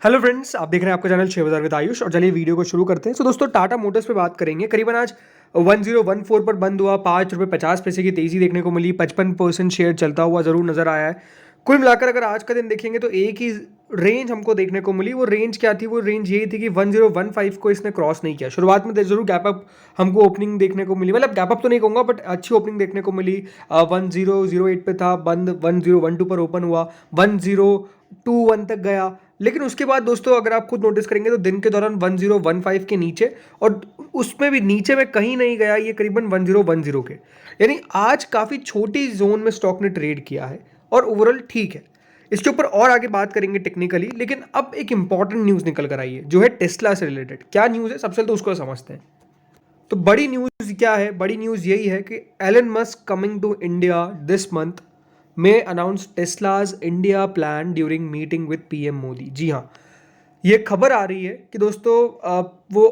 Hello friends, आप देख रहे हैं आपका चैनल 6000 विद आयुष। और चलिए वीडियो को शुरू करते हैं। दोस्तों टाटा मोटर्स पे बात करेंगे। करीबन आज 1014 पर बंद हुआ, ₹5.50 की तेजी देखने को मिली, 55% शेयर चलता हुआ जरूर नजर आया है। कुल मिलाकर अगर आज का दिन देखेंगे तो एक ही रेंज हमको देखने को मिली। वो रेंज क्या थी? वो रेंज यही थी कि 1015 को इसने क्रॉस नहीं किया। शुरुआत में जरूर गैप अप हमको ओपनिंग देखने को मिली, मतलब गैप अप तो नहीं कहूँगा बट अच्छी ओपनिंग देखने को मिली। 1008 पे था, बंद 1012 पर ओपन हुआ, 1021 तक गया। लेकिन उसके बाद दोस्तों अगर आप खुद नोटिस करेंगे तो दिन के दौरान 1015 के नीचे, और उसमें भी नीचे में कहीं नहीं गया, ये करीबन 1010 के। यानी आज काफ़ी छोटी जोन में स्टॉक ने ट्रेड किया है और ओवरऑल ठीक है। इसके ऊपर और आगे बात करेंगे टेक्निकली, लेकिन अब एक इंपॉर्टेंट न्यूज़ निकल कर आई है जो है टेस्ला से रिलेटेड। क्या न्यूज़ है सबसे पहले तो उसको समझते हैं। तो बड़ी न्यूज़ क्या है? बड़ी न्यूज़ यही है कि Elon Musk coming to India this month में announce Tesla's India plan during meeting with PM Modi. जी हाँ, ये खबर आ रही है कि दोस्तों वो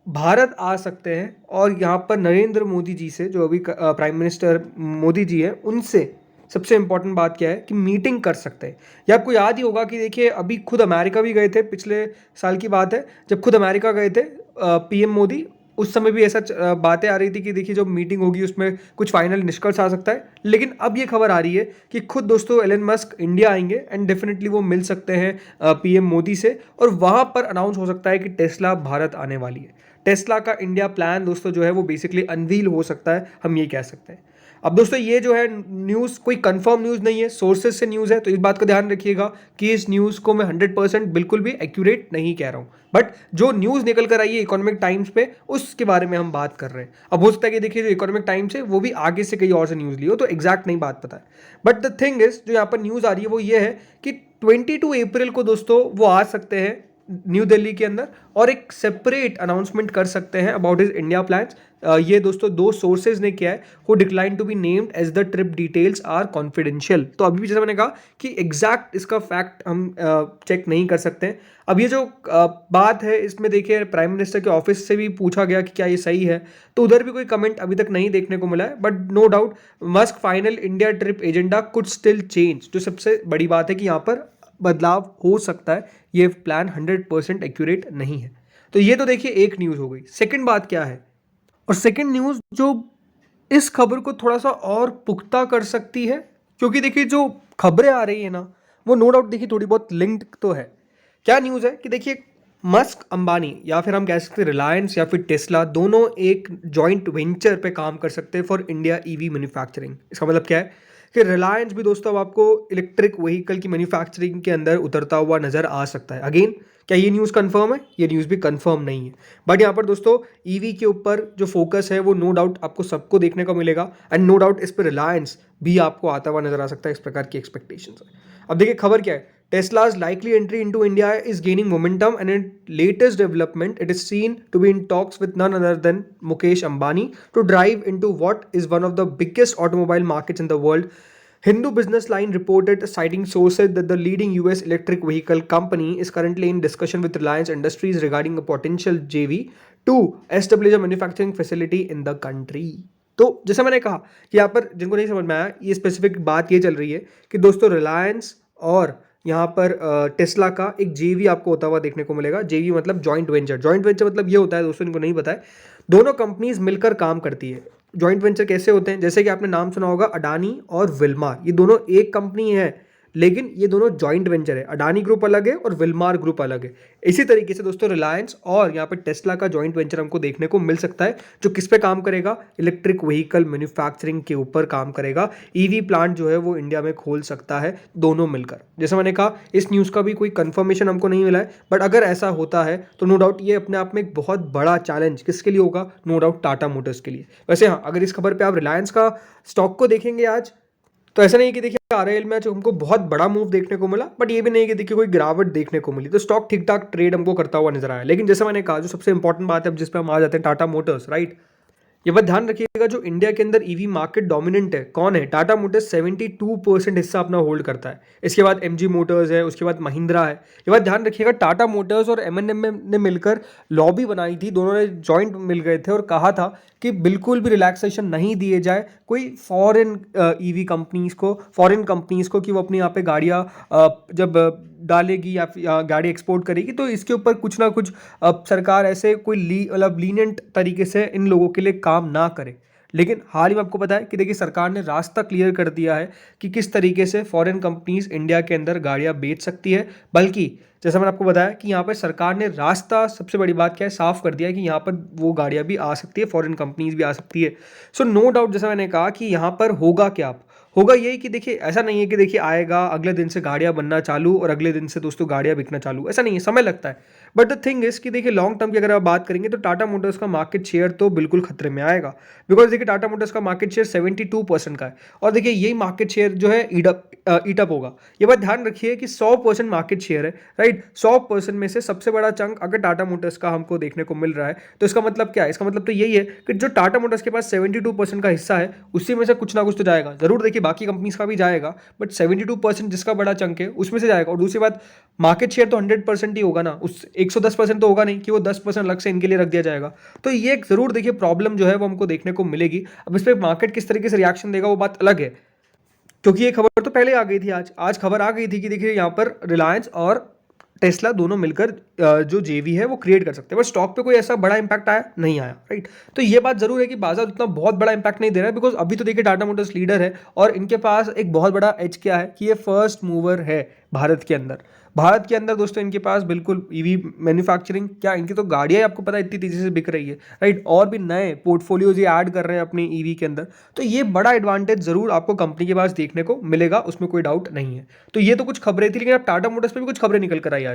भारत आ सकते हैं और यहाँ पर नरेंद्र मोदी जी से, जो अभी प्राइम मिनिस्टर मोदी जी हैं, उनसे सबसे इंपॉर्टेंट बात क्या है कि मीटिंग कर सकते हैं। ये आपको याद ही होगा कि देखिए अभी खुद अमेरिका भी गए थे, पिछले साल की बात है जब खुद अमेरिका गए थे पीएम मोदी। उस समय भी ऐसा बातें आ रही थी कि देखिए जब मीटिंग होगी उसमें कुछ फाइनल निष्कर्ष आ सकता है। लेकिन अब ये खबर आ रही है कि खुद दोस्तों एलन मस्क इंडिया आएंगे एंड डेफिनेटली वो मिल सकते हैं पीएम मोदी से, और वहां पर अनाउंस हो सकता है कि टेस्ला भारत आने वाली है। टेस्ला का इंडिया प्लान दोस्तों जो है वो बेसिकली अनवील हो सकता है, हम ये कह सकते हैं। अब दोस्तों ये जो है न्यूज़ कोई कंफर्म न्यूज़ नहीं है, सोर्सेज से न्यूज़ है, तो इस बात का ध्यान रखिएगा कि इस न्यूज़ को मैं 100% बिल्कुल भी एक्यूरेट नहीं कह रहा हूँ। बट जो न्यूज़ निकल कर आई है इकोनॉमिक टाइम्स पे, उसके बारे में हम बात कर रहे हैं। अब हो सकता है कि देखिए जो इकोनॉमिक टाइम्स है वो भी आगे से कहीं और से न्यूज़ ली हो, तो एग्जैक्ट नहीं बात पता है। बट द थिंग इज, जो यहाँ पर न्यूज़ आ रही है वो ये है कि 22 अप्रैल को दोस्तों वो आ सकते हैं न्यू दिल्ली के अंदर और एक सेपरेट अनाउंसमेंट कर सकते हैं अबाउट हिज इंडिया प्लान्स। ये दोस्तों दो सोर्सेज ने किया है, who decline to be named as the trip details are confidential. तो अभी भी जैसे मैंने कहा कि एग्जैक्ट इसका फैक्ट हम चेक नहीं कर सकते हैं। अब ये जो बात है इसमें देखिए प्राइम मिनिस्टर के ऑफिस से भी पूछा गया कि क्या ये सही है, तो उधर भी कोई कमेंट अभी तक नहीं देखने को मिला है। But no doubt Musk final India trip agenda could still change. जो सबसे बड़ी बात है कि यहाँ पर बदलाव हो सकता है, ये प्लान 100% एक्यूरेट नहीं है। तो ये तो देखिए एक न्यूज़ हो गई। सेकंड बात क्या है, और सेकंड न्यूज़ जो इस खबर को थोड़ा सा और पुख्ता कर सकती है, क्योंकि देखिए जो खबरें आ रही है ना वो नो डाउट देखिए थोड़ी बहुत लिंक्ड तो है। क्या न्यूज़ है कि देखिए मस्क अंबानी या फिर हम कह सकते हैं रिलायंस या फिर टेस्ला, दोनों एक जॉइंट वेंचर पे काम कर सकते हैं फॉर इंडिया ईवी मैन्युफैक्चरिंग। इसका मतलब क्या है कि रिलायंस भी दोस्तों अब आपको इलेक्ट्रिक व्हीकल की मैन्युफैक्चरिंग के अंदर उतरता हुआ नजर आ सकता है। अगेन क्या ये न्यूज़ कंफर्म है? ये न्यूज़ भी कंफर्म नहीं है। बट यहाँ पर दोस्तों ईवी के ऊपर जो फोकस है वो नो डाउट आपको सबको देखने को मिलेगा, एंड नो डाउट इस पर रिलायंस भी आपको आता हुआ नजर आ सकता है। इस प्रकार की एक्सपेक्टेशंस है। अब देखिए खबर क्या है, Tesla's likely entry into India is gaining momentum, and in latest development, it is seen to be in talks with none other than Mukesh Ambani to drive into what is one of the biggest automobile markets in the world. Hindu Business Line reported, citing sources, that the leading US electric vehicle company is currently in discussion with Reliance Industries regarding a potential JV to establish a manufacturing facility in the country. तो जैसा मैंने कहा कि यहाँ पर जिनको नहीं समझ में आया, ये स्पेसिफिक बात ये चल रही है कि दोस्तों रिलायंस और यहाँ पर टेस्ला का एक जेवी आपको होता हुआ देखने को मिलेगा। जेवी मतलब जॉइंट वेंचर। जॉइंट वेंचर मतलब ये होता है दोस्तों, इनको नहीं पता है, दोनों कंपनीज मिलकर काम करती है। जॉइंट वेंचर कैसे होते हैं? जैसे कि आपने नाम सुना होगा अडानी और विल्मार, ये दोनों एक कंपनी है लेकिन ये दोनों जॉइंट वेंचर है। अडानी ग्रुप अलग है और विल्मार ग्रुप अलग है। इसी तरीके से दोस्तों रिलायंस और यहाँ पर टेस्ला का जॉइंट वेंचर हमको देखने को मिल सकता है, जो किस पे काम करेगा? इलेक्ट्रिक व्हीकल मैन्युफैक्चरिंग के ऊपर काम करेगा। ईवी प्लांट जो है वो इंडिया में खोल सकता है दोनों मिलकर। जैसा मैंने कहा इस न्यूज़ का भी कोई कंफर्मेशन हमको नहीं मिला है, बट अगर ऐसा होता है तो नो डाउट ये अपने आप में एक बहुत बड़ा चैलेंज किसके लिए होगा? नो डाउट टाटा मोटर्स के लिए। वैसे हाँ, अगर इस खबर पर आप रिलायंस का स्टॉक को देखेंगे आज, तो ऐसा नहीं कि देखिए आरएल में आज हमको बहुत बड़ा मूव देखने को मिला, बट ये भी नहीं कि देखिए कोई गिरावट देखने को मिली। तो स्टॉक ठीक ठाक ट्रेड हमको करता हुआ नजर आया। लेकिन जैसे मैंने कहा जो सबसे इंपॉर्टेंट बात है, अब जिस पे हम आ जाते हैं, टाटा मोटर्स, राइट। ये बात ध्यान रखिएगा, जो इंडिया के अंदर ईवी मार्केट डोमिनेंट है कौन है? टाटा मोटर्स 72% हिस्सा अपना होल्ड करता है। इसके बाद एमजी मोटर्स है, उसके बाद महिंद्रा है। ये बात ध्यान रखिएगा, टाटा मोटर्स और एमएनएम ने मिलकर लॉबी बनाई थी, दोनों ने जॉइंट मिल गए थे और कहा था कि बिल्कुल भी रिलैक्सेशन नहीं दिए जाए कोई फॉरेन ईवी कंपनीज को, फॉरेन कंपनीज को, कि वो अपने यहाँ पे गाड़ियाँ जब डालेगी या गाड़ी एक्सपोर्ट करेगी, तो इसके ऊपर कुछ ना कुछ सरकार ऐसे कोई मतलब लीनियंट तरीके से इन लोगों के लिए काम ना करे। लेकिन हाल ही में आपको पता है कि देखिए सरकार ने रास्ता क्लियर कर दिया है कि किस तरीके से फॉरेन कंपनीज इंडिया के अंदर गाड़ियां बेच सकती है। बल्कि जैसा मैंने आपको बताया कि यहाँ पर सरकार ने रास्ता, सबसे बड़ी बात क्या है, साफ कर दिया है कि यहाँ पर वो गाड़ियां भी आ सकती है, फॉरेन कंपनीज भी आ सकती है। सो नो डाउट, जैसा मैंने कहा कि यहाँ पर होगा क्या, होगा यही कि देखिए ऐसा नहीं है कि देखिए आएगा अगले दिन से गाड़ियां बनना चालू और अगले दिन से दोस्तों गाड़ियां बिकना चालू, ऐसा नहीं है, समय लगता है। बट द थिंग इज कि देखिए लॉन्ग टर्म की अगर आप बात करेंगे तो टाटा मोटर्स का मार्केट शेयर तो बिल्कुल खतरे में आएगा। बिकॉज देखिए टाटा मोटर्स का मार्केट शेयर 72% का है और देखिए यही मार्केट शेयर जो है ईटअप होगा। ये बात ध्यान रखिए कि 100% मार्केट शेयर है, राइट। 100% में से सबसे बड़ा चंक अगर टाटा मोटर्स का हमको देखने को मिल रहा है तो इसका मतलब क्या है, इसका मतलब तो यही है कि जो टाटा मोटर्स के पास 72% का हिस्सा है उसी में से कुछ ना कुछ तो जाएगा जरूर। देखिए बाकी कंपनीज का भी जाएगा, बट 72% जिसका बड़ा चंक है उसमें से जाएगा। और दूसरी बात, मार्केट शेयर तो 100% ही होगा ना, उस 110% तो होगा नहीं कि वो 10% अलग से इनके लिए रख दिया जाएगा। तो ये एक जरूर देखिए प्रॉब्लम जो है वो हमको देखने को मिलेगी। अब इस पर मार्केट किस तरीके से रिएक्शन देगा वो बात अलग है, क्योंकि ये खबर तो पहले आ गई थी। आज खबर आ गई थी कि देखिए यहाँ पर रिलायंस और टेस्ला दोनों मिलकर जो जेवी है वो क्रिएट कर सकते हैं, बट स्टॉक पे कोई ऐसा बड़ा इंपैक्ट आया नहीं आया, राइट। तो ये बात जरूर है कि बाजार उतना बहुत बड़ा इंपैक्ट नहीं दे रहा है, बिकॉज अभी तो देखिए टाटा मोटर्स लीडर है और इनके पास एक बहुत बड़ा एज क्या है कि ये फर्स्ट मूवर है भारत के अंदर। भारत के अंदर दोस्तों इनके पास बिल्कुल ईवी मैन्युफैक्चरिंग, क्या इनकी तो गाड़ियां आपको पता है इतनी तेजी से बिक रही है, राइट। और भी नए पोर्टफोलियोज ये ऐड कर रहे हैं अपनी ईवी के अंदर। तो ये बड़ा एडवांटेज जरूर आपको कंपनी के पास देखने को मिलेगा, उसमें कोई डाउट नहीं है। तो ये तो कुछ खबरें थी, लेकिन अब टाटा मोटर्स पे भी कुछ खबरें निकल कर आई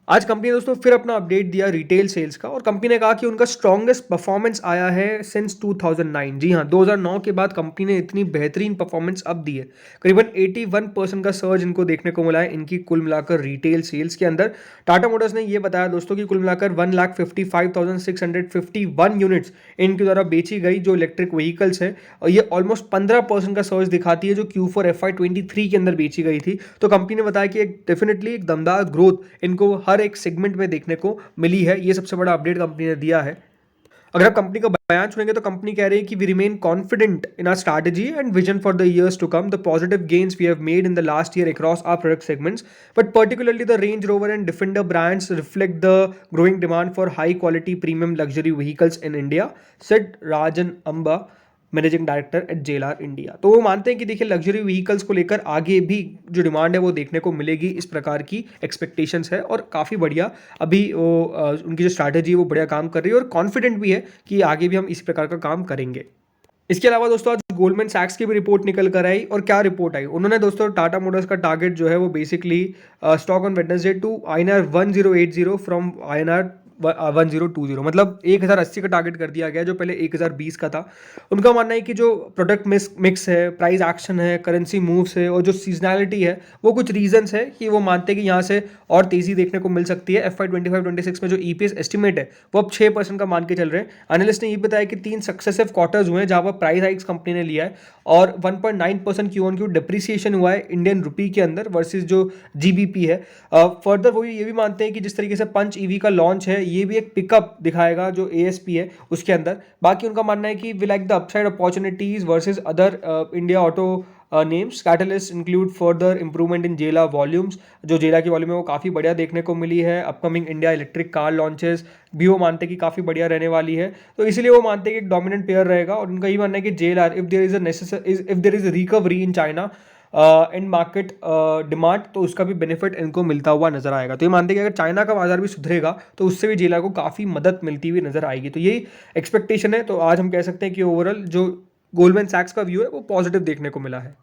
आज कंपनी ने दोस्तों फिर अपना अपडेट दिया रिटेल सेल्स का, और कंपनी ने कहा कि उनका स्ट्रॉन्गेस्ट परफॉर्मेंस आया है सिंस 2009। जी हाँ, 2009 के बाद कंपनी ने इतनी बेहतरीन परफॉर्मेंस अब दी है। करीबन 81% का सर्ज इनको देखने को मिला है इनकी कुल मिलाकर रिटेल सेल्स के अंदर। टाटा मोटर्स ने ये बताया दोस्तों कि कुल मिलाकर 1,55,651 यूनिट्स इनके द्वारा बेची गई जो इलेक्ट्रिक व्हीकल्स है, और ये ऑलमोस्ट 15% का सर्ज दिखाती है जो Q4 FY23 के अंदर बेची गई थी। तो कंपनी ने बताया कि एक डेफिनेटली एक दमदार ग्रोथ इनको हर एक सेगमेंट में देखने को मिली है। ये सबसे बड़ा अपडेट कंपनी ने दिया है। अगर आप कंपनी का बयान सुनेंगे तो कंपनी कह रही है कि we remain confident in our strategy and vision for the years to come. The positive gains we have made in the last year across our product segments, but particularly the Range Rover and Defender brands reflect the growing demand for high quality premium luxury vehicles in India, said Rajan Amba, managing director at JLR India. तो वो मानते हैं कि देखिए luxury vehicles को लेकर आगे भी जो डिमांड है वो देखने को मिलेगी, इस प्रकार की एक्सपेक्टेशंस है और काफ़ी बढ़िया अभी वो उनकी जो स्ट्रैटेजी है वो बढ़िया काम कर रही है और कॉन्फिडेंट भी है कि आगे भी हम इसी प्रकार का काम करेंगे। इसके अलावा दोस्तों आज गोल्डमैन सैक्स की भी रिपोर्ट निकल कर आई, और क्या रिपोर्ट आई, उन्होंने दोस्तों टाटा मोटर्स का टारगेट जो है वो basically stock on Wednesday to INR 1080 from INR 1020, मतलब 1080 का टारगेट कर दिया गया जो पहले 1020 का था। उनका मानना है कि जो प्रोडक्ट मिक्स है, प्राइस एक्शन है, करेंसी मूव्स है और जो सीजनैलिटी है वो कुछ रीजंस है कि वो मानते हैं कि यहाँ से और तेजी देखने को मिल सकती है। FY25-26 में जो EPS एस्टिमेट है वो अब 6% का मान के चल रहे हैं। एनालिस्ट ने ये बताया कि 3 सक्सेसिव क्वार्टर्स हुए हैं जहाँ पर प्राइस हाइक्स कंपनी ने लिया है और 1.9% Q-on-Q डिप्रिसिएशन हुआ है इंडियन रुपी के अंदर वर्सेस जो GBP है। फर्दर वो ये भी मानते हैं कि जिस तरीके से पंच EV का लॉन्च है ये भी एक पिकअप दिखाएगा जो ASP है उसके अंदर। बाकी उनका मानना है कि we like the upside opportunities versus other India auto names. Catalyst include further improvement in JLR volumes, जो जेला की वॉल्यूम है वो काफ़ी बढ़िया देखने को मिली है। Upcoming India electric car launches भी वो मानते हैं कि काफ़ी बढ़िया रहने वाली है, तो इसलिए वो मानते हैं कि एक डोमिनेंट पेयर रहेगा। और उनका ये मानना है कि JLR if there is recovery in China and market demand तो उसका भी बेनिफिट इनको मिलता हुआ नजर आएगा। तो ये मानते हैं कि अगर चाइना का बाजार भी सुधरेगा तो उससे भी जेएलआर को काफ़ी मदद मिलती हुई नजर आएगी। तो यही एक्सपेक्टेशन है। तो आज हम कह सकते हैं कि ओवरऑल जो गोल्डमैन सैक्स का व्यू है वो पॉजिटिव देखने को मिला है।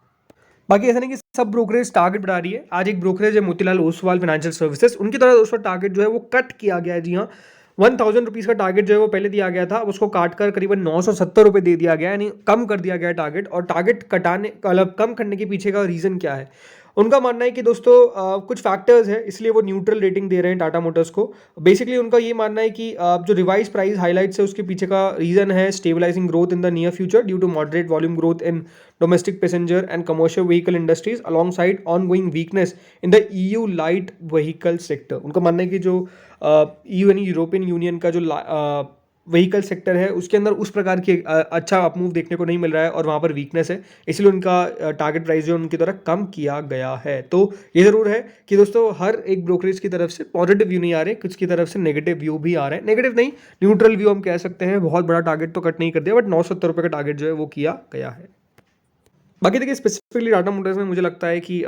बाकी ऐसा नहीं कि सब ब्रोकरेज टारगेट बढ़ा रही है। आज एक ब्रोकरेज है मोतीलाल ओसवाल फाइनेंशियल सर्विसेज, उनकी तरह दोस्तों टारगेट जो है वो कट किया गया है। जी हाँ, 1000 रुपीज़ का टारगेट जो है वो पहले दिया गया था, अब उसको काटकर करीबन 970 रुपये दे दिया गया, यानी कम कर दिया गया टारगेट। और टारगेट कटाने मतलब कम करने के पीछे का रीज़न क्या है, उनका मानना है कि दोस्तों कुछ फैक्टर्स है इसलिए वो न्यूट्रल रेटिंग दे रहे हैं टाटा मोटर्स को। बेसिकली उनका ये मानना है कि जो रिवाइज प्राइस हाईलाइट्स है उसके पीछे का रीज़न है stabilising growth in the near future due to moderate volume growth in domestic passenger and commercial vehicle industries alongside ongoing weakness in the EU light vehicle sector. उनका मानना है कि जो EU यानी यूरोपियन यूनियन का जो vehicle sector है उसके अंदर उस प्रकार की अच्छा अप मूव देखने को नहीं मिल रहा है और वहाँ पर वीकनेस है, इसलिए उनका टारगेट प्राइस जो उनकी द्वारा कम किया गया है। तो ये ज़रूर है कि दोस्तों हर एक ब्रोकरेज की तरफ से पॉजिटिव व्यू नहीं आ रहे, कुछ की तरफ से नेगेटिव व्यू भी आ रहे हैं। नेगेटिव नहीं, न्यूट्रल व्यू हम कह सकते हैं। बहुत बड़ा टारगेट तो कट नहीं कर दिया, बट 970 का टारगेट जो है वो किया गया है। बाकी देखिए स्पेसिफिकली टाटा मोटर्स में मुझे लगता है कि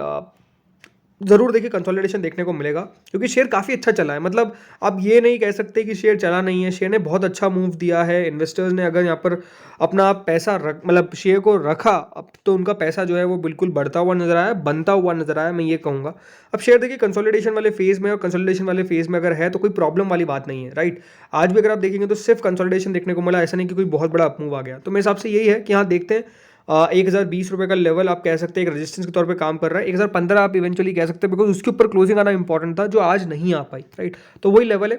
ज़रूर देखिए कंसोलिडेशन देखने को मिलेगा, क्योंकि शेयर काफ़ी अच्छा चला है। मतलब आप ये नहीं कह सकते कि शेयर चला नहीं है, शेयर ने बहुत अच्छा मूव दिया है। इन्वेस्टर्स ने अगर यहाँ पर अपना पैसा मतलब शेयर को रखा, अब तो उनका पैसा जो है वो बिल्कुल बढ़ता हुआ नजर आया, बनता हुआ नजर आया, मैं ये कहूँगा। अब शेयर देखिए कंसोलिडेशन वाले फेज़ में, और कंसोलिडेशन वाले फेज़ में अगर है तो कोई प्रॉब्लम वाली बात नहीं है, राइट। आज भी अगर आप देखेंगे तो सिर्फ कंसोलिडेशन देखने को मिला, ऐसा नहीं कि कोई बहुत बड़ा अपमूव आ गया। तो मेरे हिसाब से यही है कि हाँ देखते हैं 1020 रुपये का लेवल आप कह सकते हैं एक रेजिस्टेंस के तौर पे काम कर रहा है। 1015 आप इवेंचुअली कह सकते हैं, बिकॉज उसके ऊपर क्लोजिंग आना इंपॉर्टेंट था जो आज नहीं आ पाई, राइट। तो वही लेवल है।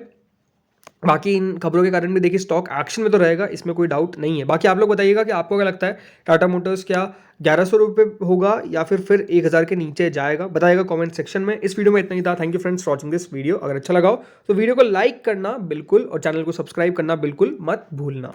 बाकी इन खबरों के कारण भी देखिए स्टॉक एक्शन में तो रहेगा, इसमें कोई डाउट नहीं है। बाकी आप लोग बताइएगा कि आपको क्या लगता है, टाटा मोटर्स क्या 1100 रुपये होगा या फिर 1000 के नीचे जाएगा, बताइएगा कमेंट सेक्शन में। इस वीडियो में इतना ही था। Thank you friends for watching this video. अगर अच्छा लगा हो तो वीडियो को लाइक करना बिल्कुल और चैनल को सब्सक्राइब करना बिल्कुल मत भूलना।